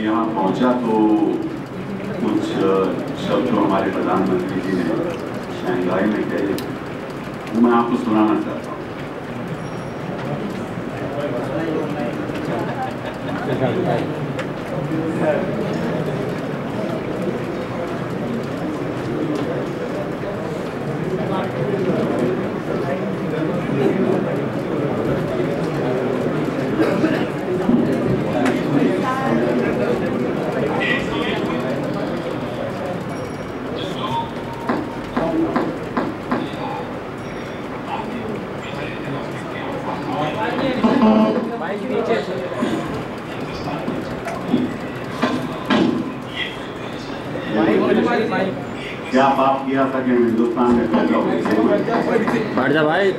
यहाँ पहुँचा तो कुछ शब्द जो हमारे प्रधानमंत्री जी ने शंघाई में कहे वो मैं आपको सुनाना चाहता हूँ। क्या पाप किया था कि हम हिंदुस्तान में पैदा हुए? बैठ जा भाई।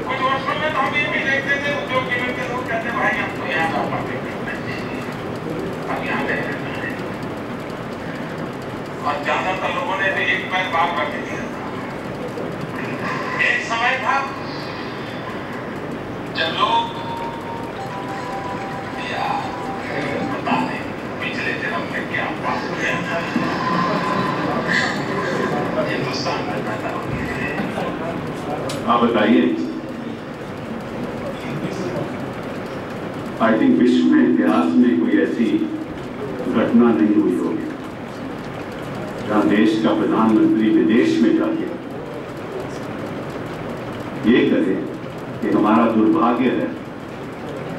कुछ वर्षों में तो हम ये भी देखते थे उद्योग जीवन के लोग कहते भाई हम तो यहाँ अब यहाँ पे और ज्यादातर लोगों ने एक पैर बाहर रख दिया। एक समय था जब लोग पता नहीं पिछले जन्म में क्या पाप किया था हिंदुस्तान में पैदा हो गए। आप बताइए, आई थिंक विश्व में इतिहास में कोई ऐसी घटना नहीं हुई होगी जहां देश का प्रधानमंत्री विदेश में जाके ये करे कि हमारा दुर्भाग्य है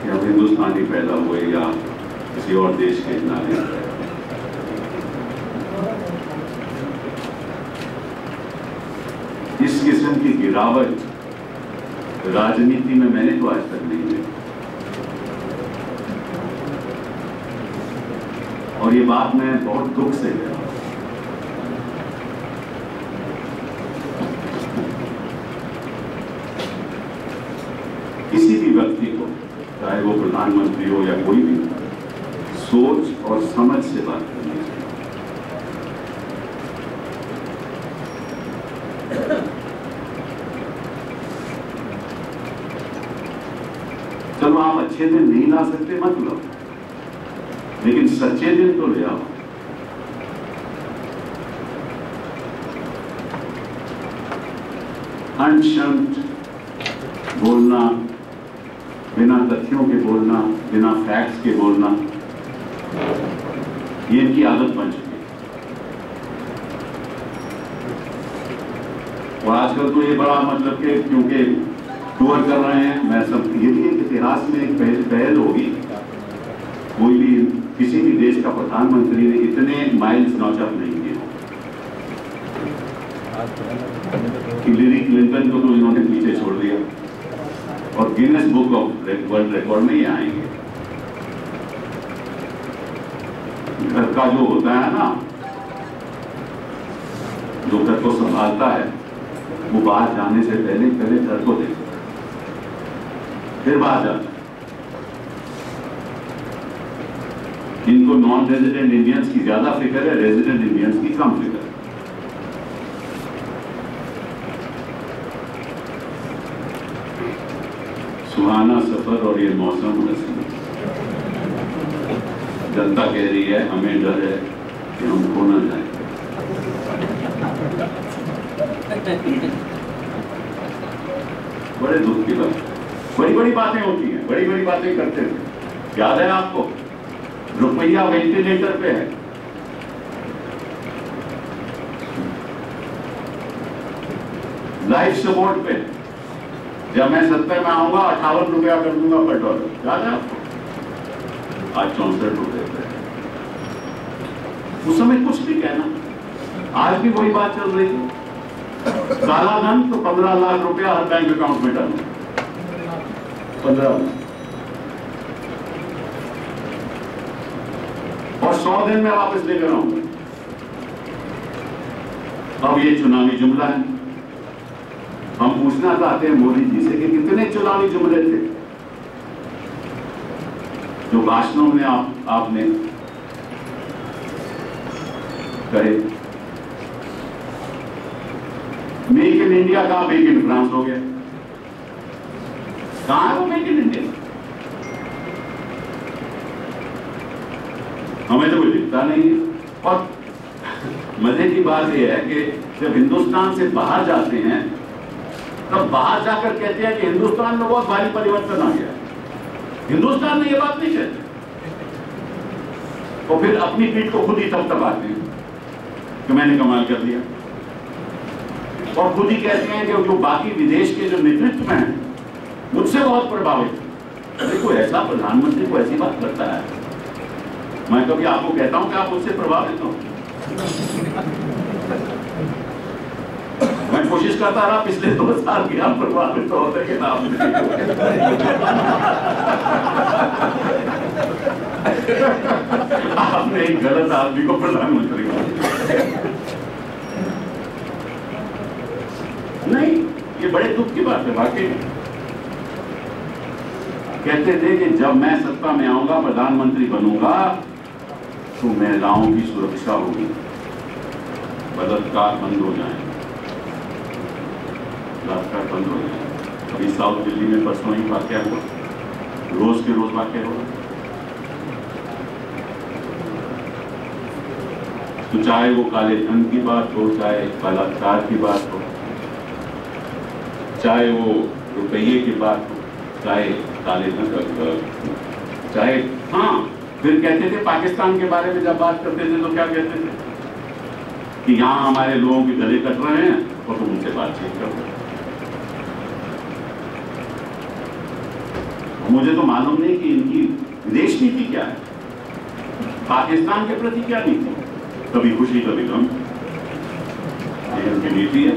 कि हम हिंदुस्तानी पैदा हुए या किसी और देश के नागरिक। इस किस्म की गिरावट राजनीति में मैंने तो आज तक नहीं देखी। और ये बात मैं बहुत दुख से कह रहा हूं। किसी भी व्यक्ति को, चाहे वो प्रधानमंत्री हो या कोई भी, सोच और समझ से बात करनी चाहिए। चलो आप अच्छे दिन नहीं ला सकते मत लो, लेकिन सच्चे दिन तो ले आओ। अनशंत बोलना, बिना तथ्यों के बोलना, बिना फैक्ट्स के बोलना, ये इनकी आदत बन चुकी है। और आजकल तो ये बड़ा मतलब कि क्योंकि टूर कर रहे हैं, मैं सब ये भी इतिहास में एक पहल होगी, कोई भी किसी भी देश का प्रधानमंत्री ने इतने माइल्स नॉचअप नहीं किए। हिलरी क्लिंटन को तो इन्होंने पीछे छोड़ दिया और Guinness book of world record में ही आएंगे। घर का जो होता है ना, जो घर को संभालता है, वो बाहर जाने से पहले घर को देखता है, फिर बाहर जाता है। इनको नॉन रेजिडेंट इंडियंस की ज्यादा फिक्र है, रेजिडेंट इंडियंस की कम फिक्र है। सुहाना सफर और ये मौसम हसीन, जनता कह रही है हमें डर है कि हम खो ना जाए। बड़े दुख की बात, बड़ी बड़ी बातें होती हैं, बड़ी बड़ी बातें करते हैं। याद है आपको, रुपया वेंटिलेटर पे है, लाइफ सपोर्ट पे। जब मैं 70 में आऊंगा 58 रुपया कर दूंगा पर डॉलर, याद है आपको? आज 64 रुपए पे। उस समय कुछ भी कहना, आज भी वही बात चल रही है। काला धन तो 15 लाख रुपया हर बैंक अकाउंट में डालना, 15 लाख, और 100 दिन में वापस लेकर आऊंगा। अब ये चुनावी जुमला है। हम पूछना चाहते हैं मोदी जी से कि कितने चुनावी जुमले थे जो भाषणों में आपने कहे। मेक इन इंडिया का मेक इन फ्रांस हो गया, कहां है वो मेक इन इंडिया? हमें तो कोई दिखता नहीं है। और मजे की बात यह है कि जब हिंदुस्तान से बाहर जाते हैं तब बाहर जाकर कहते हैं कि हिंदुस्तान में बहुत भारी परिवर्तन आ गया। हिंदुस्तान में ये बात नहीं कहते, और फिर अपनी पीठ को खुद ही थपथपाते हैं कि मैंने कमाल कर दिया, और खुद ही कहते हैं कि जो बाकी विदेश के जो नेतृत्व में हैं मुझसे बहुत प्रभावित। अरे कोई ऐसा प्रधानमंत्री को ऐसी बात करता है? मैं कभी आपको कहता हूं कि आप मुझसे प्रभावित हो? मैं कोशिश करता रहा पिछले 2 साल की, आप प्रभावित तो होते कि ना आपने एक गलत आदमी को प्रधानमंत्री बनाया। नहीं, ये बड़े दुख की बात है वाकई। कहते थे कि जब मैं सत्ता में आऊंगा, प्रधानमंत्री बनूंगा, तो महिलाओं की सुरक्षा होगी, बलात्कार बंद हो जाए, बलात्कार बंद हो जाए। अभी साउथ दिल्ली में परसों ही वाकया हुआ, रोज के रोज वाकया हुआ। तो चाहे वो काले धन की बात हो, चाहे बलात्कार की बात हो, चाहे वो रुपये की बात हो, चाहे काले धन, चाहे हाँ, फिर कहते थे पाकिस्तान के बारे में जब बात करते थे तो क्या कहते थे कि यहां हमारे लोगों के गले कट रहे हैं और तुम उनसे बातचीत कर रहे हो। मुझे तो मालूम नहीं कि इनकी विदेश नीति क्या है, पाकिस्तान के प्रति क्या नीति, कभी खुशी कभी गम, ये उनकी नीति है।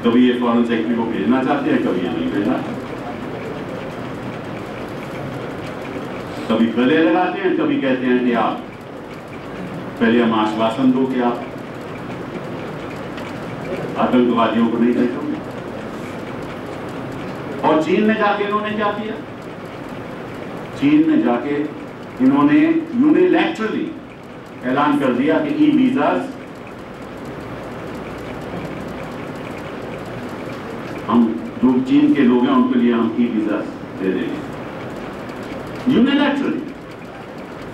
कभी ये फॉरेन सेक्रेटरी को भेजना चाहते हैं, कभी ये नहीं भेजना, कभी गले लगाते हैं, कभी कहते हैं कि आप पहले हम आश्वासन दो कि आप आतंकवादियों को नहीं भेजोगे। और चीन में जाके इन्होंने क्या किया? चीन में जाके इन्होंने यूनिलैटरली ऐलान कर दिया कि ई वीजाज हम जो चीन के लोग हैं उनके लिए हम ई वीजाज दे देंगे। यूनिलैटरली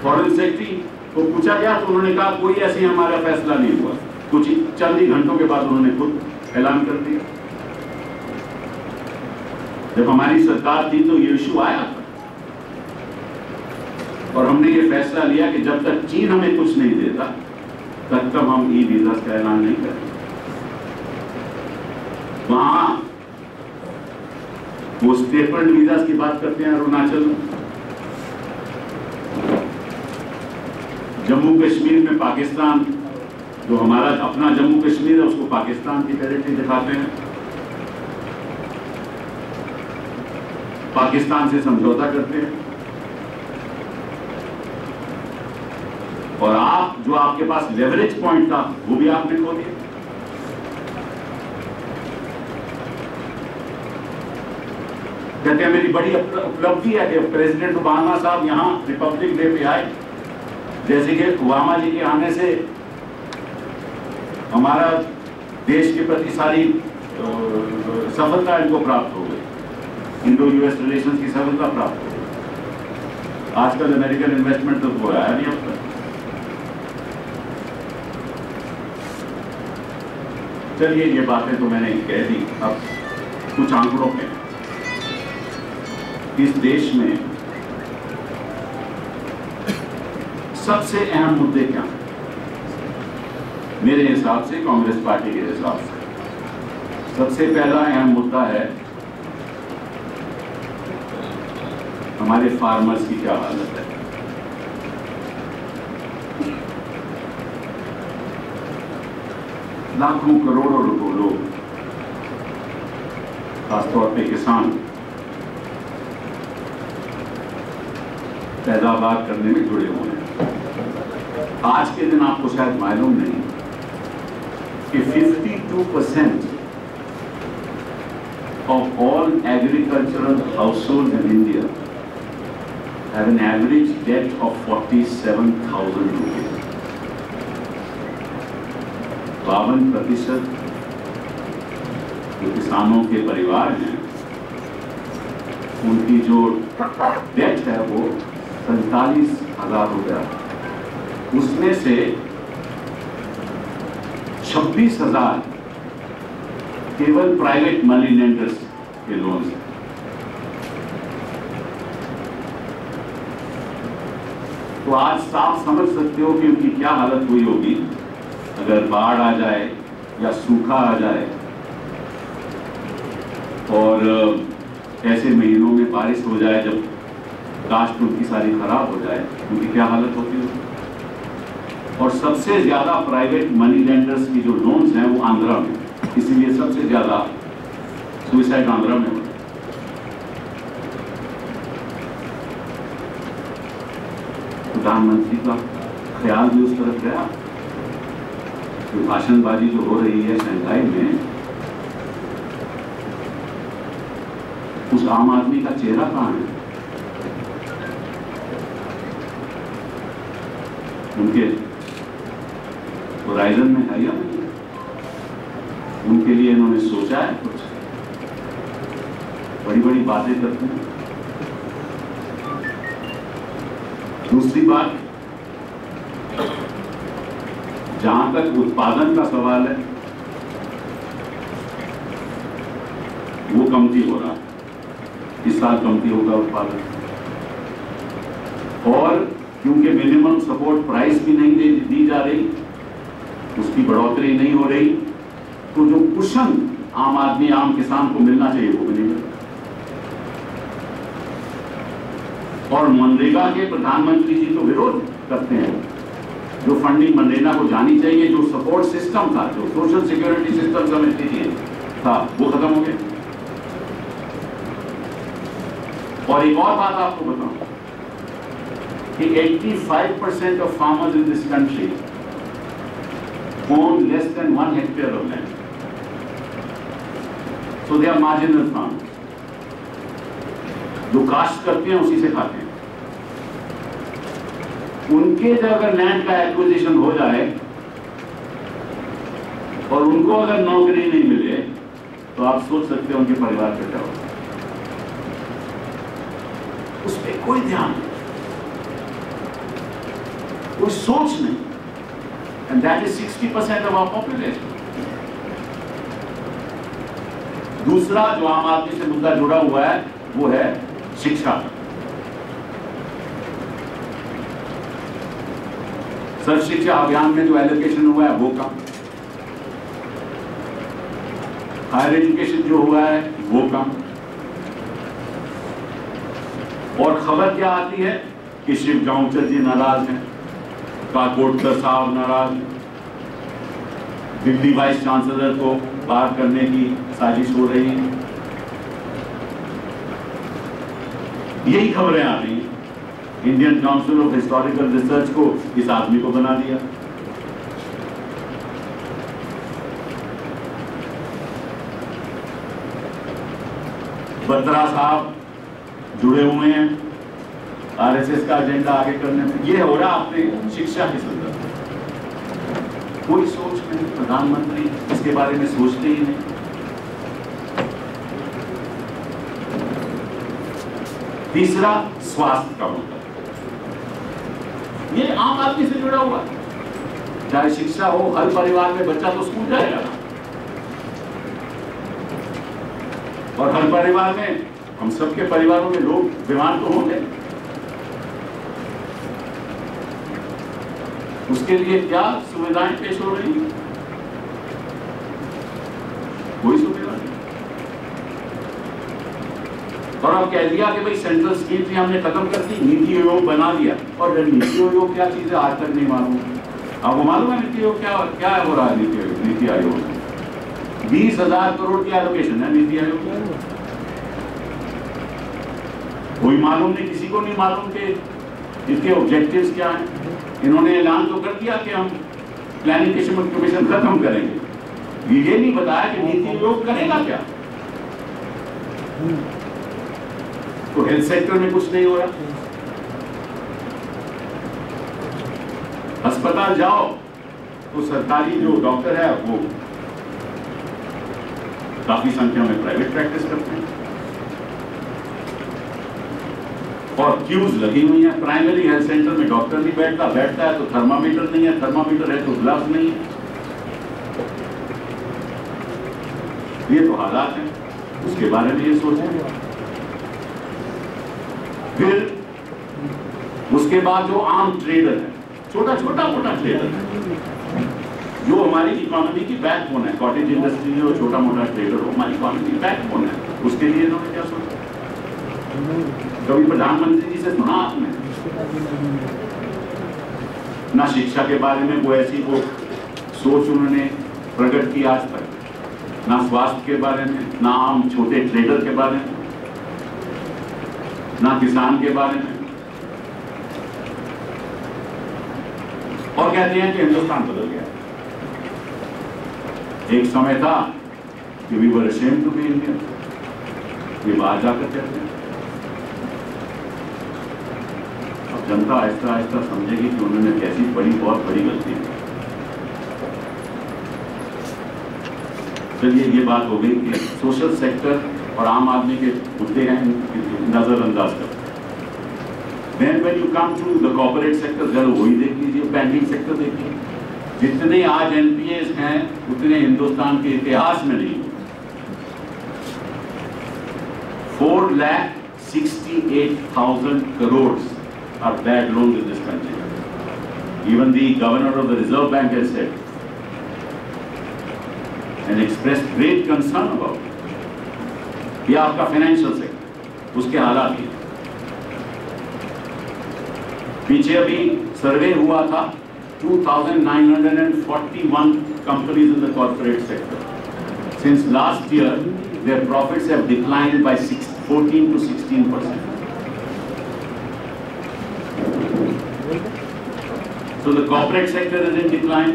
फॉरेन सेक्रेटरी को पूछा गया तो उन्होंने कहा कोई ऐसी हमारा फैसला नहीं हुआ। कुछ चंद ही घंटों के बाद उन्होंने खुद ऐलान कर दिया। जब हमारी सरकार थी तो ये इश्यू आया था और हमने ये फैसला लिया कि जब तक चीन हमें कुछ नहीं देता तब तक हम ई वीजा का ऐलान नहीं करेंगे। वहां वो स्टेपल्ड वीजा की बात करते हैं अरुणाचल में, जम्मू कश्मीर में पाकिस्तान, जो हमारा अपना जम्मू कश्मीर है उसको पाकिस्तान की टेरिटरी दिखाते हैं, पाकिस्तान से समझौता करते हैं। और आप जो आपके पास लेवरेज पॉइंट था वो भी आपने खो दिया। कहते हैं मेरी बड़ी उपलब्धि है कि प्रेसिडेंट ओबामा साहब यहां रिपब्लिक डे पे आए, जैसे कि ओबामा जी के आने से हमारा देश के प्रति सारी सफलता इनको प्राप्त हो गई, इंडो यूएस रिलेशंस की सफलता प्राप्त हो गई। आजकल अमेरिकन इन्वेस्टमेंट तो हो रहा है नहीं अब तक। चलिए ये बातें तो मैंने कह दी। अब कुछ आंकड़ों पे, इस देश में सबसे अहम मुद्दे क्या हैं? मेरे हिसाब से, कांग्रेस पार्टी के हिसाब से सबसे पहला अहम मुद्दा है हमारे फार्मर्स की क्या हालत है। लाखों करोड़ों रुपए लोग, खासतौर पे किसान, पैदावार करने में जुड़े हुए हैं। आज के दिन आपको शायद मालूम नहीं कि 52% of all agricultural households in India have an average debt of 47,000 rupees. 52% जो किसानों के परिवार हैं उनकी जो डेट है वो 47,000 हो गया, उसमें से 26,000 केवल प्राइवेट मनी लेंडर्स के लोन है। तो आज साफ समझ सकते हो कि उनकी क्या हालत हुई होगी अगर बाढ़ आ जाए या सूखा आ जाए और ऐसे महीनों में बारिश हो जाए जब काश्त उनकी सारी खराब हो जाए, उनकी क्या हालत होती होगी। और सबसे ज्यादा प्राइवेट मनी लेंडर्स की जो लोन्स हैं वो आंध्रा में, इसीलिए सबसे ज्यादा सुसाइड आंध्रा में होता है। प्रधानमंत्री का ख्याल भी उस तरफ गया। तो भाषणबाजी जो हो रही है शंघाई में, उस आम आदमी का चेहरा कहां है? उनके होराइजन में है या नहीं? उनके लिए इन्होंने सोचा है कुछ? बड़ी बड़ी बातें करते हैं। दूसरी बात, जहां तक उत्पादन का सवाल है वो कमती हो रहा है, इस साल कमती होगा उत्पादन। और क्योंकि मिनिमम सपोर्ट प्राइस भी नहीं दी जा रही, उसकी बढ़ोतरी नहीं हो रही, तो जो कुशन आम आदमी आम किसान को मिलना चाहिए वो भी नहीं मिल रहा। और मनरेगा के प्रधानमंत्री जी तो विरोध करते हैं। जो फंडिंग मनरेगा को जानी चाहिए, जो सपोर्ट सिस्टम था, जो सोशल सिक्योरिटी सिस्टम समझती थी था, वो खत्म हो गया। और एक और बात आपको बताऊं कि 85% of farmers in this country own less than 1 hectare of land, so they are marginal farmers. जो काश्त करते हैं उसी से खाते हैं। उनके जब अगर लैंड का एक्विजिशन हो जाए और उनको अगर नौकरी नहीं मिले तो आप सोच सकते हैं उनके परिवार पे क्या होगा। उस पर कोई ध्यान नहीं, कोई सोच नहीं। And that is 60% of our population. दूसरा जो आम आदमी से मुद्दा जुड़ा हुआ है वो है शिक्षा। सर्व शिक्षा अभियान में जो एलोकेशन हुआ है वो कम, हायर एजुकेशन जो हुआ है वो कम। और खबर क्या आती है कि शिव गांवचर जी नाराज हैं, काकोडकर साहब नाराज, दिल्ली वाइस चांसलर को बाहर करने की साजिश हो रही है। यही खबरें आ रही हैं। Indian council of historical research को इस आदमी को बना दिया। बत्रा साहब जुड़े हुए हैं आरएसएस का एजेंडा आगे करने में। ये हो रहा अपने शिक्षा के संदर्भ में। कोई सोच नहीं, प्रधानमंत्री इसके बारे में सोचते ही नहीं। तीसरा, स्वास्थ्य का मुद्दा, ये आम आदमी से जुड़ा हुआ है। चाहे शिक्षा हो, हर परिवार में बच्चा तो स्कूल जाएगा, और हर परिवार में, हम सबके परिवारों में लोग बीमार तो होंगे। उसके लिए क्या सुविधाएं पेश हो रही हैं? कोई सुविधा नहीं। और अब कह दिया कि भाई सेंट्रल स्कीम थी हमने खत्म कर दी, नीति आयोग बना दिया। और नीति आयोग क्या चीज है आज तक नहीं मालूम। आपको मालूम है नीति आयोग क्या हो रहा है? नीति आयोग 20,000 करोड़ की एलोकेशन है नीति आयोग में। कोई मालूम नहीं, किसी को नहीं मालूम कि इसके ऑब्जेक्टिव्स क्या हैं। इन्होंने ऐलान तो कर दिया कि हम प्लानिंग कमीशन खत्म करेंगे, ये नहीं बताया कि नीति आयोग करेगा क्या। तो हेल्थ सेक्टर में कुछ नहीं हो रहा। अस्पताल जाओ तो सरकारी जो डॉक्टर है वो काफी संख्या में प्राइवेट प्रैक्टिस करते हैं। और क्यूज लगी हुई हैं। प्राइमरी हेल्थ सेंटर में डॉक्टर नहीं बैठता, बैठता है तो थर्मामीटर नहीं है, थर्मामीटर है तो ग्लव्स नहीं है। ये तो हालात हैं, उसके बारे में ये सोचें। फिर उसके बाद जो आम ट्रेडर है, छोटा मोटा ट्रेडर है, जो हमारी इकोनॉमी की बैकबोन है, कॉटेज इंडस्ट्री में वो छोटा मोटा ट्रेडर हो, हमारी इकोनॉमी की बैकबोन है, उसके लिए इन्होंने क्या सोचा? कभी प्रधानमंत्री जी से सुना आपने? ना शिक्षा के बारे में कोई ऐसी वो सोच उन्होंने प्रकट की आज तक, ना स्वास्थ्य के बारे में, ना आम छोटे ट्रेडर के बारे में, ना किसान के बारे में। और कहते हैं कि हिंदुस्तान बदल गया। एक समय था कि we were ashamed to be Indian, ये बाहर जाकर कहते हैं। अब जनता आहिस्ता आहिस्ता समझेगी कि उन्होंने कैसी बड़ी, बहुत बड़ी गलती की। चलिए, ये बात हो गई कि सोशल सेक्टर और आम आदमी के मुद्दे हैं, नजरअंदाज करते हैं। Then when you come to the corporate sector, जरा वही देख लीजिए, बैंकिंग सेक्टर देखिए, जितने आज एनपीएस हैं उतने हिंदुस्तान के इतिहास में नहीं। 4,68,000 crores are bad loans in this country. Even the governor of the Reserve Bank has said and expressed great concern about it. ये आपका फाइनेंशियल सेक्टर, उसके हालात ये। पीछे अभी सर्वे हुआ था, 2,941 companies in the corporate sector. Since last year, their profits have declined by 14 to 16%. So the corporate sector is in decline.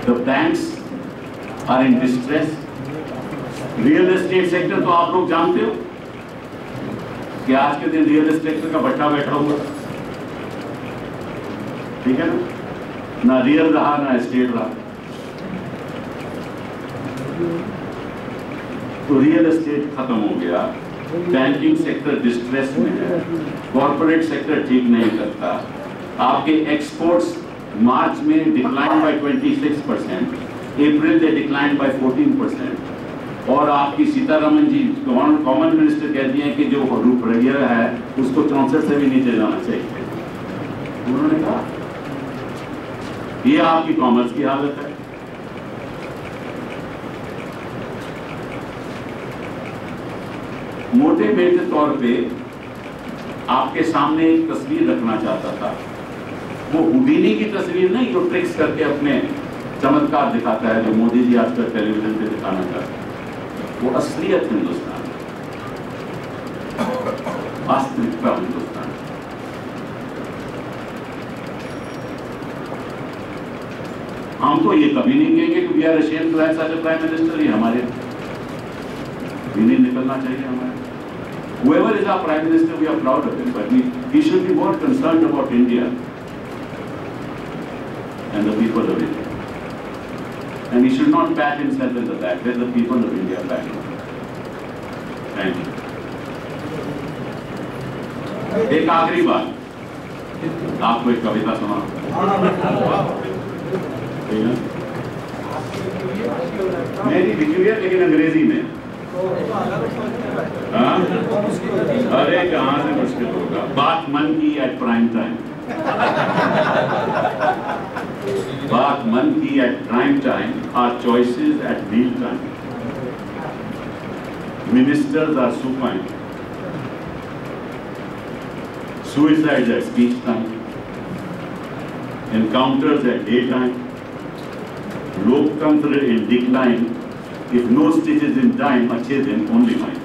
The banks are in distress. Real estate sector तो आप लोग जानते हो कि आज के दिन रियल एस्टेट का भट्टा बैठा हुआ, ठीक है ना? ना रियल रहा ना एस्टेट रहा। तो रियल एस्टेट खत्म हो गया, बैंकिंग सेक्टर डिस्ट्रेस में है, कॉर्पोरेट सेक्टर ठीक नहीं करता। आपके एक्सपोर्ट्स मार्च में decline by 26%, April they decline by 14%। और आपकी सीतारमन जी कॉमन मिनिस्टर कहती हैं कि जो रुपया है उसको 64 से भी नीचे जाना चाहिए। उन्होंने कहा ये आपकी कॉमर्स की हालत है। मोटे मोटे तौर पे आपके सामने एक तस्वीर रखना चाहता था, वो हुडीनी की तस्वीर नहीं जो ट्रिक्स करके अपने चमत्कार दिखाता है, जो मोदी जी आजकल टेलीविजन पे दिखाना चाहते हैं। वो असलियत हिंदुस्तान, वास्तविकता हिंदुस्तान। हम तो ये कभी नहीं कहेंगे कि we are ashamed to have such a prime minister. ये हमारे नहीं निकलना चाहिए हमारे। Whoever is our prime minister, we are proud of him, but he should be more concerned about India and the people of India. And he should not pat himself in the back. Let the people of India back him. Thank you. एक आखिरी बात, आपको एक कविता सुना। मेरी लिखी हुई है लेकिन अंग्रेजी में। हाँ? अरे कहाँ से मुश्किल होगा, बात मन की एट प्राइम टाइम। बात मन की at prime time, our choices at meal time. Ministers are supine, suicides at speech time, encounters at daytime, Loktantra in decline, if no stitches in time, अच्छे दिन only mine.